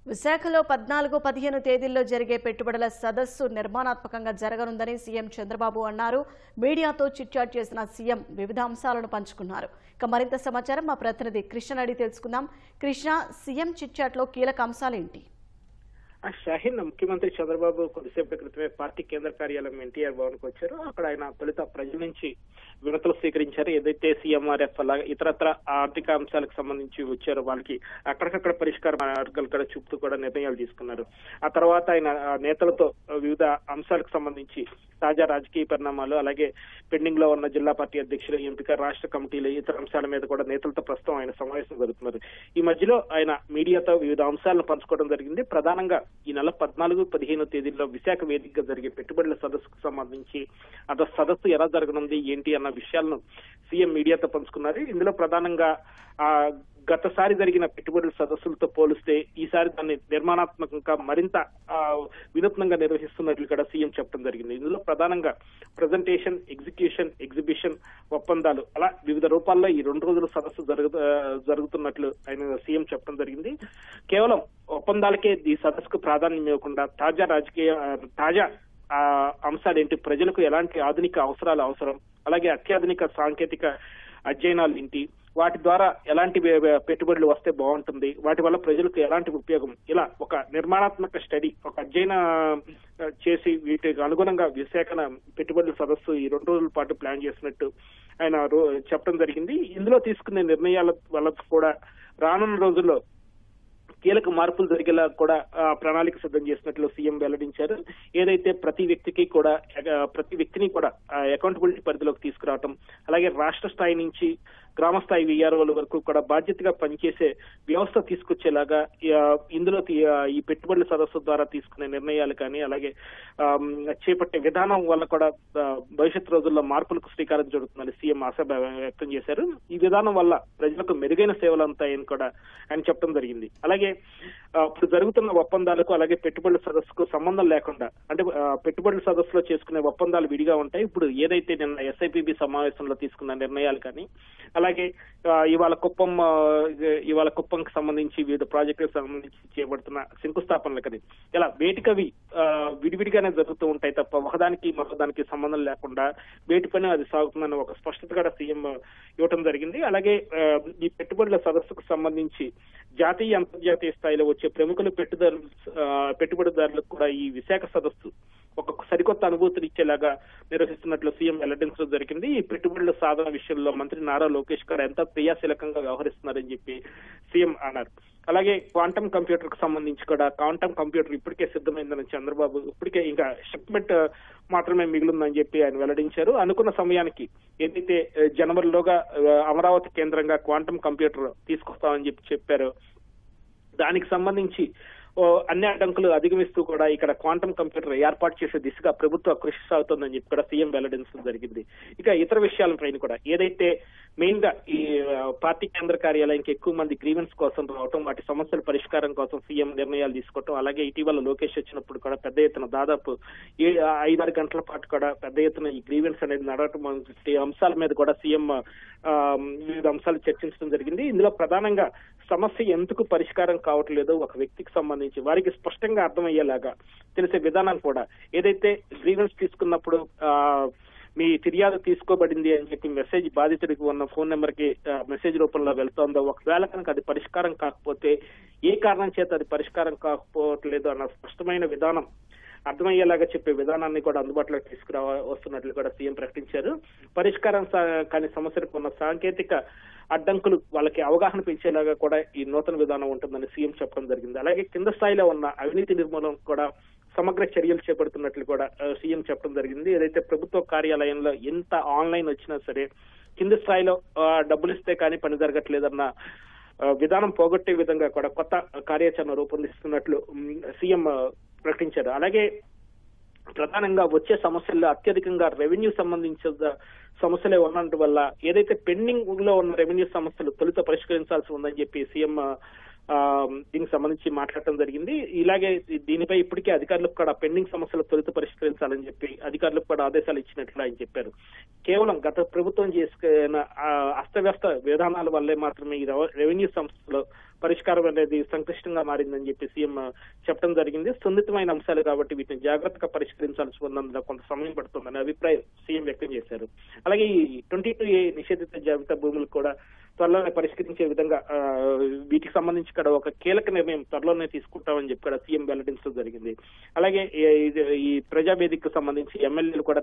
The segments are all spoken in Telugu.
విశాఖలో 14, 15 తేదీల్లో జరిగే పెట్టుబడుల సదస్సు నిర్మాణాత్మకంగా జరగనుందని సీఎం చంద్రబాబు అన్నారు. మీడియాతో చిట్చాట్ చేసిన సీఎం వివిధ అంశాలను పంచుకున్నారు. ఇక మరింత సమాచారం మా ప్రతినిధి కృష్ణ అడిగి తెలుసుకుందాం. కృష్ణ, సీఎం చిట్చాట్లో కీలక అంశాలేంటి? షాహీన్ ముఖ్యమంత్రి చంద్రబాబు కొద్దిసేపటి క్రితమే పార్టీ కేంద్ర కార్యాలయం ఎన్టీఆర్ భవన్ కు వచ్చారు. అక్కడ ఆయన తొలుత ప్రజల నుంచి వినతులు స్వీకరించారు. ఏదైతే సీఎంఆర్ఎఫ్ అలాగే ఇతరత్ర ఆర్థిక అంశాలకు సంబంధించి వచ్చారో వాళ్ళకి అక్కడికక్కడ పరిష్కార మార్గాలు కూడా చూపుతూ కూడా నిర్ణయాలు తీసుకున్నారు. ఆ తర్వాత ఆయన నేతలతో వివిధ అంశాలకు సంబంధించి తాజా రాజకీయ పరిణామాలు, అలాగే పెండింగ్ లో ఉన్న జిల్లా పార్టీ అధ్యక్షులు ఎంపిక, రాష్ట్ర కమిటీలు, ఇతర అంశాల మీద కూడా నేతలతో ప్రస్తుతం ఆయన సమావేశం జరుగుతున్నారు. ఈ మధ్యలో ఆయన మీడియాతో వివిధ అంశాలను పంచుకోవడం జరిగింది. ప్రధానంగా ఈ నెల 14, 15 తేదీల్లో విశాఖ వేదికగా జరిగే పెట్టుబడుల సదస్సుకు సంబంధించి సదస్సు ఎలా జరగనుంది ఏంటి అన్న విషయాలను సీఎం మీడియాతో పంచుకున్నారు. ఇందులో ప్రధానంగా గతసారి జరిగిన పెట్టుబడుల సదస్సులతో పోలిస్తే ఈసారి దాన్ని నిర్మాణాత్మకంగా మరింత వినూత్నంగా నిర్వహిస్తున్నట్లు కూడా సీఎం చెప్పడం జరిగింది. ఇందులో ప్రధానంగా ప్రజెంటేషన్, ఎగ్జిక్యూషన్, ఎగ్జిబిషన్, ఒప్పందాలు అలా వివిధ రూపాల్లో ఈ 2 రోజుల సదస్సు జరుగుతున్నట్లు ఆయన సీఎం చెప్పడం జరిగింది. కేవలం ఒప్పందాలకే ఈ సదస్సుకు ప్రాధాన్యం ఇవ్వకుండా తాజా అంశాలు ఏంటి, ప్రజలకు ఎలాంటి ఆధునిక అవసరాలు అవసరం, అలాగే అత్యాధునిక సాంకేతిక అధ్యయనాలు ఏంటి, వాటి ద్వారా ఎలాంటి పెట్టుబడులు వస్తే బాగుంటుంది, వాటి వల్ల ప్రజలకు ఎలాంటి ఉపయోగం, ఇలా ఒక నిర్మాణాత్మక స్టడీ, ఒక అధ్యయన చేసి వీటికి అనుగుణంగా విశాఖ పెట్టుబడుల సదస్సు ఈ 2 రోజుల పాటు ప్లాన్ చేసినట్టు ఆయన చెప్పడం జరిగింది. ఇందులో తీసుకునే నిర్ణయాల వల్ల కూడా రానున్న రోజుల్లో కీలక మార్పులు జరిగేలా కూడా ప్రణాళిక సిద్ధం చేసినట్లు సీఎం వెల్లడించారు. ఏదైతే ప్రతి వ్యక్తిని కూడా అకౌంటబిలిటీ పరిధిలోకి తీసుకురావటం, అలాగే రాష్ట్ర స్థాయి నుంచి గ్రామ స్థాయి వీఆర్ఓల వరకు కూడా బాధ్యతగా పనిచేసే వ్యవస్థ తీసుకొచ్చేలాగా ఇందులో ఈ పెట్టుబడుల సదస్సు ద్వారా తీసుకునే నిర్ణయాలు కానీ, అలాగే చేపట్టే విధానం వల్ల కూడా భవిష్యత్ రోజుల్లో మార్పులకు శ్రీకారం చుడుతుందని సీఎం ఆశ వ్యక్తం చేశారు. ఈ విధానం వల్ల ప్రజలకు మెరుగైన సేవలు అందుతాయని కూడా ఆయన చెప్పడం జరిగింది. అలాగే ఇప్పుడు జరుగుతున్న ఒప్పందాలకు అలాగే పెట్టుబడుల సదస్సుకు సంబంధం లేకుండా, అంటే పెట్టుబడుల సదస్సులో చేసుకునే ఒప్పందాలు విడిగా ఉంటాయి. ఇప్పుడు ఏదైతే నిన్న ఎస్ఐపిబి సమావేశంలో తీసుకున్న నిర్ణయాలు కానీ, అలాగే ఇవాళ కుప్పంకి సంబంధించి వివిధ ప్రాజెక్టులకు సంబంధించి చేపడుతున్న శంకుస్థాపనలు కానీ, ఇలా వేటికవి విడివిడిగానే జరుగుతూ ఉంటాయి తప్ప ఒకదానికి మరొకదానికి సంబంధం లేకుండా వేటి పని అది సాగుతుందని ఒక స్పష్టత కూడా సీఎం ఇవ్వటం జరిగింది. అలాగే ఈ పెట్టుబడుల సదస్సుకు సంబంధించి జాతీయ, అంతర్జాతీయ స్థాయిలో వచ్చే ప్రముఖుల పెట్టుబడిదారులకు కూడా ఈ విశాఖ సదస్సు ఒక సరికొత్త అనుభూతిని ఇచ్చేలాగా నిర్వహిస్తున్నట్లు సీఎం వెల్లడించడం జరిగింది. ఈ పెట్టుబడుల సాధన విషయంలో మంత్రి నారా లోకేష్ గారు ఎంత క్రియాశీలకంగా వ్యవహరిస్తున్నారని చెప్పి సీఎం అన్నారు. అలాగే క్వాంటమ్ కంప్యూటర్ కు సంబంధించి కూడా క్వాంటమ్ కంప్యూటర్ ఇప్పటికే సిద్ధమైందని చంద్రబాబు, ఇప్పటికే ఇంకా షిప్మెంట్ మాత్రమే మిగిలిందని చెప్పి ఆయన వెల్లడించారు. అనుకున్న సమయానికి ఏదైతే జనవరిలోగా అమరావతి కేంద్రంగా క్వాంటమ్ కంప్యూటర్ తీసుకొస్తామని చెప్పారు, దానికి సంబంధించి అన్ని అడ్డంకులు అధిగమిస్తూ కూడా ఇక్కడ క్వాంటమ్ కంప్యూటర్ ఏర్పాటు చేసే దిశగా ప్రభుత్వ కృషి సాగుతోందని చెప్పి కూడా సీఎం వెల్లడించడం జరిగింది. ఇక ఇతర విషయాలపైన కూడా ఏదైతే మెయిన్ గా ఈ పార్టీ కేంద్ర కార్యాలయానికి ఎక్కువ మంది గ్రీవెన్స్ కోసం రావటం, వాటి సమస్యల పరిష్కారం కోసం సీఎం నిర్ణయాలు తీసుకోవటం, అలాగే ఇటీవల లోకేష్ వచ్చినప్పుడు కూడా పెద్ద ఎత్తున దాదాపు 5-6 గంటల పాటు కూడా పెద్ద ఎత్తున ఈ గ్రీవెన్స్ అనేది నడవటం అంశాల మీద కూడా సీఎం వివిధ అంశాలు చర్చించడం జరిగింది. ఇందులో ప్రధానంగా సమస్య ఎందుకు పరిష్కారం కావట్లేదో ఒక వ్యక్తికి సంబంధించి వారికి స్పష్టంగా అర్థమయ్యేలాగా తెలిసే విధానం కూడా, ఏదైతే గ్రీవెన్స్ తీసుకున్నప్పుడు మీ ఫిర్యాదు తీసుకోబడింది అని చెప్పి మెసేజ్ బాధితుడికి ఉన్న ఫోన్ నెంబర్ కి మెసేజ్ రూపంలో వెళ్తోందో, ఒకవేళ కనుక అది పరిష్కారం కాకపోతే ఏ కారణం చేత అది పరిష్కారం కాకపోవట్లేదు అన్న స్పష్టమైన విధానం అర్థమయ్యేలాగా చెప్పే విధానాన్ని కూడా అందుబాటులోకి వస్తున్నట్లు కూడా సీఎం ప్రకటించారు. పరిష్కారం కాని సమస్యలకు ఉన్న సాంకేతిక అడ్డంకులు వాళ్ళకి అవగాహన పెంచేలాగా కూడా ఈ నూతన విధానం ఉంటుందని సీఎం చెప్పడం జరిగింది. అలాగే కింద స్థాయిలో ఉన్న అవినీతి నిర్మూలన కూడా సమగ్ర చర్యలు చేపడుతున్నట్లు కూడా సీఎం చెప్పడం జరిగింది. ఏదైతే ప్రభుత్వ కార్యాలయంలో ఎంత ఆన్లైన్ వచ్చినా సరే కింద స్థాయిలో డబ్బులు ఇస్తే కానీ పని జరగట్లేదన్న విధానం పోగొట్టే విధంగా కూడా కొత్త కార్యాచరణ రూపొందిస్తున్నట్లు సీఎం ప్రకటించారు. అలాగే ప్రధానంగా వచ్చే సమస్యల్లో అత్యధికంగా రెవెన్యూ సంబంధించిన సమస్యలే ఉన్నందు వల్ల ఏదైతే పెండింగ్ లో ఉన్న రెవెన్యూ సమస్యలు తొలుత పరిష్కరించాల్సి ఉందని చెప్పి సీఎం దీనికి సంబంధించి మాట్లాడటం జరిగింది. ఇలాగే దీనిపై ఇప్పటికే అధికారులకు కూడా పెండింగ్ సమస్యలు త్వరిత పరిష్కరించాలని చెప్పి అధికారులకు కూడా ఆదేశాలు ఇచ్చినట్లు ఆయన చెప్పారు. కేవలం గత ప్రభుత్వం చేసుకున్న అస్తవ్యస్త విధానాల వల్లే మాత్రమే ఈ రెవెన్యూ సంస్థలో పరిష్కారం అనేది సంక్లిష్టంగా మారిందని చెప్పి సీఎం చెప్పడం జరిగింది. సున్నితమైన అంశాలు కాబట్టి వీటిని జాగ్రత్తగా పరిష్కరించాల్సి ఉన్నందున కొంత సమయం పడుతుందని అభిప్రాయం సీఎం వ్యక్తం చేశారు. అలాగే ఈ 22A నిషేధిత జాబితా భూములు కూడా త్వరలోనే పరిష్కరించే విధంగా వీటికి సంబంధించి కూడా ఒక కీలక నిర్ణయం త్వరలోనే తీసుకుంటామని చెప్పి కూడా సీఎం వెల్లడించడం జరిగింది. అలాగే ఈ ప్రజావేదికకు సంబంధించి ఎమ్మెల్యేలు కూడా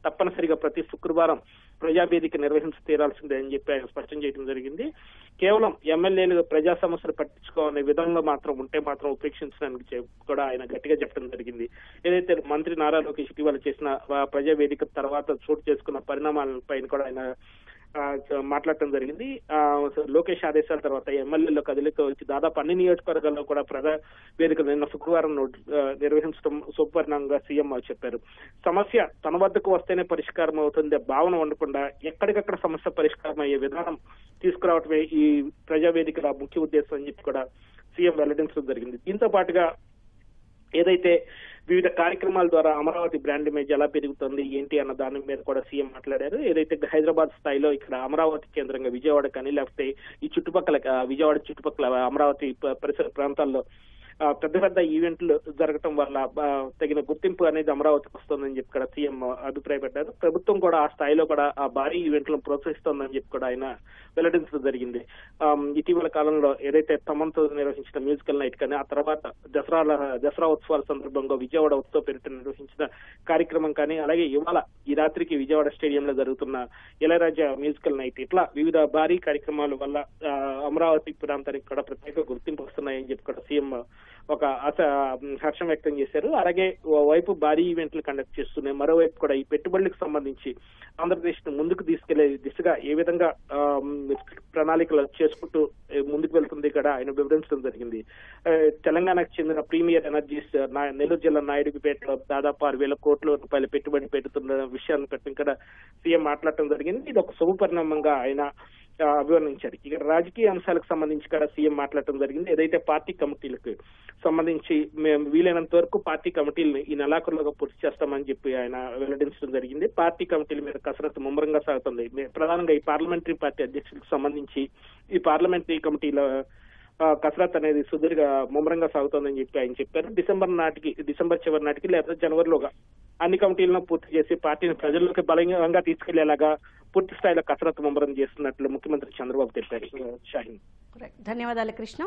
తప్పనిసరిగా ప్రతి శుక్రవారం ప్రజావేదిక నిర్వహించి తీరాల్సిందే అని చెప్పి ఆయన స్పష్టం చేయడం జరిగింది. కేవలం ఎమ్మెల్యేలు ప్రజా సమస్యలు పట్టించుకోవాలనే విధంగా మాత్రం ఉంటే మాత్రం ఉపేక్షించడానికి కూడా ఆయన గట్టిగా చెప్పడం జరిగింది. ఏదైతే మంత్రి నారా లోకేష్ ఇటీవల చేసిన ప్రజావేదిక తర్వాత చోటు చేసుకున్న పరిణామాలపైన కూడా ఆయన మాట్లాడటం జరిగింది. లోకేష్ ఆదేశాల తర్వాత ఎమ్మెల్యేలో కదలిక వచ్చి దాదాపు అన్ని నియోజకవర్గాల్లో కూడా ప్రజా వేదిక నిన్న శుక్రవారం నిర్వహించడం శుభపరిణామంగా సీఎం చెప్పారు. సమస్య తన వద్దకు వస్తేనే పరిష్కారం అవుతుంది భావన ఉండకుండా ఎక్కడికక్కడ సమస్య పరిష్కారం అయ్యే విధానం తీసుకురావటమే ఈ ప్రజావేదికల ముఖ్య ఉద్దేశం అని చెప్పి కూడా సీఎం వెల్లడించడం జరిగింది. దీంతో పాటుగా ఏదైతే వివిధ కార్యక్రమాల ద్వారా అమరావతి బ్రాండ్ ఇమేజ్ ఎలా పెరుగుతుంది ఏంటి అన్న దాని మీద కూడా సీఎం మాట్లాడారు. ఏదైతే హైదరాబాద్ స్థాయిలో ఇక్కడ అమరావతి కేంద్రంగా విజయవాడ కానీ లేకపోతే ఈ చుట్టుపక్కల విజయవాడ చుట్టుపక్కల అమరావతి పరిసర ప్రాంతాల్లో పెద్ద పెద్ద ఈవెంట్లు జరగటం వల్ల తగిన గుర్తింపు అనేది అమరావతికి వస్తుందని చెప్పి కూడా సీఎం అభిప్రాయపడ్డారు. ప్రభుత్వం కూడా ఆ స్థాయిలో కూడా ఆ భారీ ఈవెంట్లను ప్రోత్సహిస్తోందని చెప్పి కూడా ఆయన వెల్లడించడం జరిగింది. ఇటీవల కాలంలో ఏదైతే తమన్తో నిర్వహించిన మ్యూజికల్ నైట్ కానీ ఆ తర్వాత దసరా ఉత్సవాల సందర్భంగా విజయవాడ ఉత్సవ పేరిట నిర్వహించిన కార్యక్రమం కానీ అలాగే ఇవాళ ఈ రాత్రికి విజయవాడ స్టేడియంలో జరుగుతున్న ఇళయరాజా మ్యూజికల్ నైట్ ఇట్లా వివిధ భారీ కార్యక్రమాల వల్ల అమరావతి ప్రాంతానికి కూడా ప్రత్యేక గుర్తింపు వస్తున్నాయని చెప్పి కూడా సీఎం ఒక హర్షం వ్యక్తం చేశారు. అలాగే వైపు భారీ ఈవెంట్లు కండక్ట్ చేస్తున్నాయి, మరోవైపు కూడా ఈ పెట్టుబడులకు సంబంధించి ఆంధ్రప్రదేశ్ ను ముందుకు తీసుకెళ్లే దిశగా ఏ విధంగా ప్రణాళికలు చేసుకుంటూ ముందుకు వెళ్తుంది కూడా ఆయన వివరించడం జరిగింది. తెలంగాణకు చెందిన ప్రీమియర్ ఎనర్జీస్ నెల్లూరు జిల్లా నాయుడుపేటలో దాదాపు 6,000 కోట్ల రూపాయల పెట్టుబడి పెడుతున్న విషయాన్ని పెట్టి కూడా సీఎం మాట్లాడటం జరిగింది. ఇది ఒక శుభ పరిణామంగా ఆయన అభివర్ణించారు. ఇక్కడ రాజకీయ అంశాలకు సంబంధించి కూడా సీఎం మాట్లాడటం జరిగింది. ఏదైతే పార్టీ కమిటీలకు సంబంధించి మేము వీలైనంత వరకు పార్టీ కమిటీలను ఈ నెలాఖరులోగా పూర్తి చేస్తామని చెప్పి ఆయన వెల్లడించడం జరిగింది. పార్టీ కమిటీల మీద కసరత్తు ముమ్మరంగా సాగుతుంది. ప్రధానంగా ఈ పార్లమెంటరీ పార్టీ అధ్యక్షులకు సంబంధించి ఈ పార్లమెంటరీ కమిటీల కసరత్ అనేది ముమ్మరంగా సాగుతోందని చెప్పి ఆయన చెప్పారు. డిసెంబర్ చివరి నాటికి లేదా జనవరిలోగా అన్ని కమిటీలను పూర్తి చేసి పార్టీని ప్రజల్లోకి బలంగా తీసుకెళ్లేలాగా పూర్తి స్థాయిలో కసరత్తు ముమ్మరం చేస్తున్నట్లు ముఖ్యమంత్రి చంద్రబాబు తెలిపారు. షాహీన్, ధన్యవాదాలు కృష్ణ.